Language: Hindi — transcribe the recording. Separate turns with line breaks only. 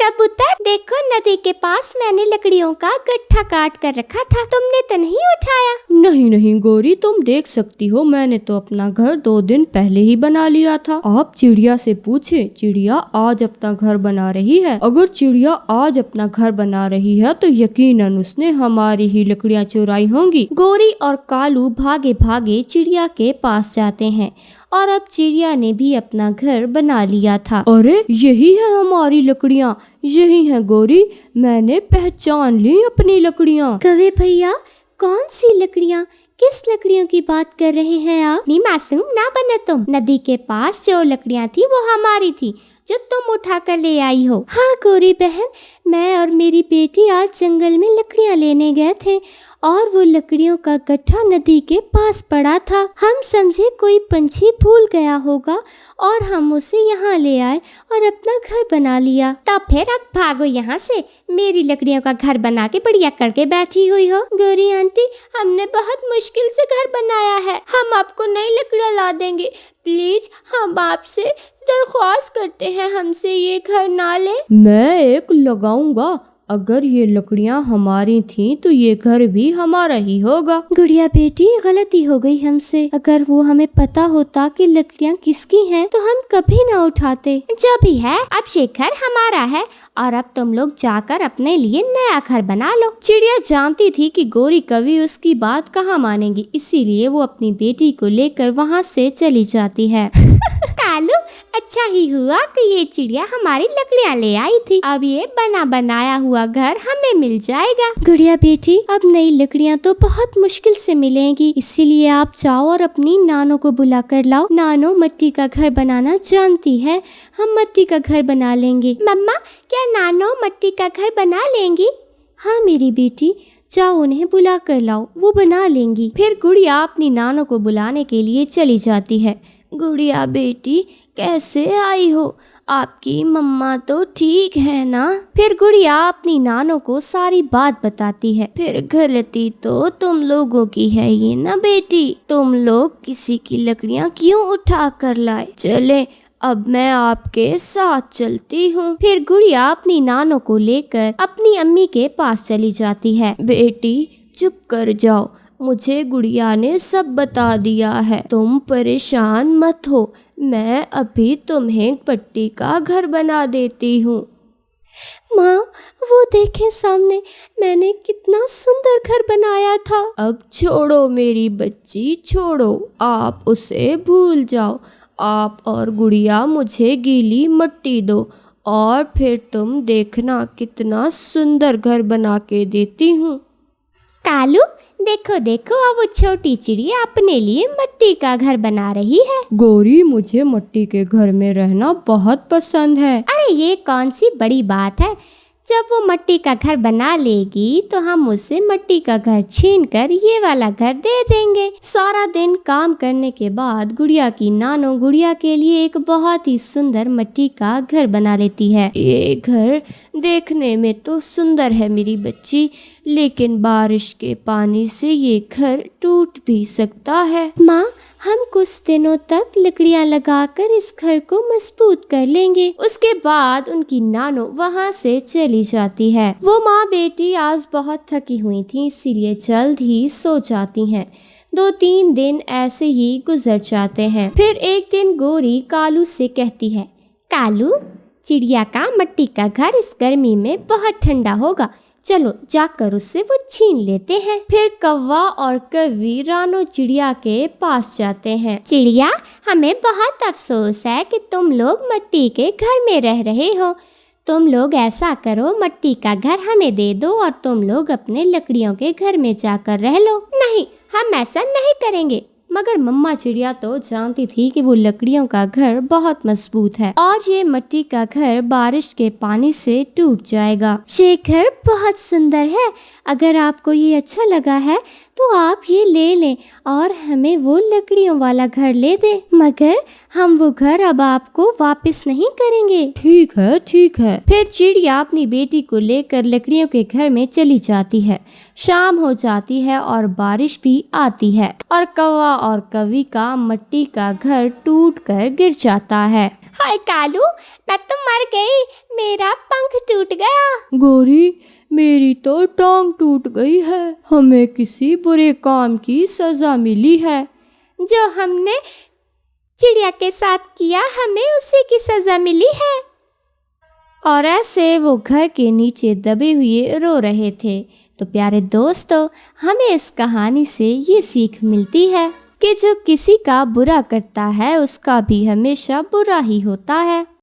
कबूतर, देखो नदी के पास मैंने लकड़ियों का गट्ठा काट कर रखा था, तुमने तो नहीं उठाया।
नहीं नहीं गौरी, तुम देख सकती हो, मैंने तो अपना घर 2 दिन पहले ही बना लिया था। आप चिड़िया से पूछे, चिड़िया आज अपना घर बना रही है। अगर चिड़िया आज अपना घर बना रही है तो यकीनन उसने हमारी ही लकड़ियाँ चुराई होंगी।
गौरी और कालू भागे भागे चिड़िया के पास जाते हैं और अब चिड़िया ने भी अपना घर बना लिया था।
अरे यही है हमारी लकड़ियाँ, यही है गौरी, मैंने पहचान ली अपनी लकड़ियाँ।
कवे भैया, कौन सी लकड़ियाँ, किस लकड़ियों की बात कर रहे हैं आप? नहीं मासूम ना बनो तुम, नदी के पास जो लकड़ियाँ थी वो हमारी थी, जो तुम उठा कर ले आई हो। हाँ गौरी बहन, मैं और मेरी बेटी आज जंगल में लकड़ियाँ लेने गए थे और वो लकड़ियों का गट्ठा नदी के पास पड़ा था। हम समझे कोई पंछी भूल गया होगा और हम उसे यहाँ ले आए और अपना घर बना लिया। तो फिर अब भागो यहाँ से, मेरी लकड़ियों का घर बना के बढ़िया करके बैठी हुई हो। गौरी आंटी, हमने बहुत मुश्किल से घर बनाया है, हम आपको नई लकड़ियाँ ला देंगे, प्लीज हम आपसे दरख्वास्त करते हैं, हमसे ये घर ना ले।
मैं एक लगाऊंगा, अगर ये लकड़ियाँ हमारी थीं तो ये घर भी हमारा ही होगा।
गुड़िया बेटी, गलती हो गई हमसे, अगर वो हमें पता होता कि लकड़ियाँ किसकी हैं तो हम कभी ना उठाते। जो भी है, अब ये घर हमारा है और अब तुम लोग जाकर अपने लिए नया घर बना लो। चिड़िया जानती थी कि गौरी कभी उसकी बात कहाँ मानेगी, इसीलिए वो अपनी बेटी को लेकर वहाँ से चली जाती है। कालू, अच्छा ही हुआ कि ये चिड़िया हमारी लकड़ियाँ ले आई थी, अब ये बना बनाया हुआ घर हमें मिल जाएगा। गुड़िया बेटी, अब नई लकड़ियाँ तो बहुत मुश्किल से मिलेंगी, इसीलिए आप जाओ और अपनी नानो को बुला कर लाओ। नानो मट्टी का घर बनाना जानती है, हम मट्टी का घर बना लेंगे। मम्मा, क्या नानो मट्टी का घर बना लेंगी? हाँ मेरी बेटी, जाओ उन्हें बुला कर लाओ, वो बना लेंगी। फिर गुड़िया अपनी नानो को बुलाने के लिए चली जाती है। गुड़िया बेटी, कैसे आई हो? आपकी मम्मा तो ठीक है ना? फिर गुड़िया अपनी नानो को सारी बात बताती है। फिर गलती तो तुम लोगों की है ये ना बेटी, तुम लोग किसी की लकड़ियाँ क्यों उठा कर लाए? चले, अब मैं आपके साथ चलती हूँ। फिर गुड़िया अपनी नानो को लेकर अपनी अम्मी के पास चली जाती है। बेटी चुप कर जाओ, मुझे गुड़िया ने सब बता दिया है, तुम परेशान मत हो, मैं अभी तुम्हें पट्टी का घर बना देती हूँ। माँ, वो देखें सामने, मैंने कितना सुंदर घर बनाया था।
अब छोड़ो मेरी बच्ची, छोड़ो, आप उसे भूल जाओ, आप और गुड़िया मुझे गीली मिट्टी दो और फिर तुम देखना कितना सुंदर घर बना के देती हूँ।
कालू, देखो देखो, अब वो छोटी चिड़िया अपने लिए मिट्टी का घर बना रही है।
गौरी, मुझे मिट्टी के घर में रहना बहुत पसंद है।
अरे ये कौन सी बड़ी बात है, जब वो मिट्टी का घर बना लेगी तो हम उसे मिट्टी का घर छीन कर ये वाला घर दे देंगे। सारा दिन काम करने के बाद गुड़िया की नानो गुड़िया के लिए एक बहुत ही सुंदर मिट्टी का घर बना लेती है।
ये घर देखने में तो सुंदर है मेरी बच्ची, लेकिन बारिश के पानी से ये घर टूट भी सकता है।
माँ, हम कुछ दिनों तक लकड़ियाँ लगाकर इस घर को मजबूत कर लेंगे। उसके बाद उनकी नानो वहाँ से चली जाती है। वो माँ बेटी आज बहुत थकी हुई थी, इसीलिए जल्द ही सो जाती हैं। 2-3 दिन ऐसे ही गुजर जाते हैं। फिर एक दिन गौरी कालू से कहती है, कालू, चिड़िया का मिट्टी का घर इस गर्मी में बहुत ठंडा होगा, चलो जाकर उससे वो छीन लेते हैं। फिर कौवा और कौवी रानो चिड़िया के पास जाते हैं। चिड़िया, हमें बहुत अफसोस है कि तुम लोग मिट्टी के घर में रह रहे हो, तुम लोग ऐसा करो, मिट्टी का घर हमें दे दो और तुम लोग अपने लकड़ियों के घर में जाकर रह लो। नहीं, हम ऐसा नहीं करेंगे। मगर मम्मा चिड़िया तो जानती थी कि वो लकड़ियों का घर बहुत मजबूत है और ये मिट्टी का घर बारिश के पानी से टूट जाएगा। ये घर बहुत सुंदर है, अगर आपको ये अच्छा लगा है तो आप ये ले लें और हमें वो लकड़ियों वाला घर ले दें, मगर हम वो घर अब आपको वापस नहीं करेंगे।
ठीक है, ठीक है।
फिर चिड़िया अपनी बेटी को लेकर लकड़ियों के घर में चली जाती है। शाम हो जाती है और बारिश भी आती है और कौवा और कौवी का मिट्टी का घर टूट कर गिर जाता है। हाय कालू, मैं तो मर गई, मेरा पंख टूट गया।
गौरी, मेरी तो टांग टूट गई है। हमें किसी बुरे काम की सजा मिली है।
जो हमने चिड़िया के साथ किया, हमें उसी की सजा मिली है। और ऐसे वो घर के नीचे दबे हुए रो रहे थे। तो प्यारे दोस्तों, हमें इस कहानी से ये सीख मिलती है कि जो किसी का बुरा करता है उसका भी हमेशा बुरा ही होता है।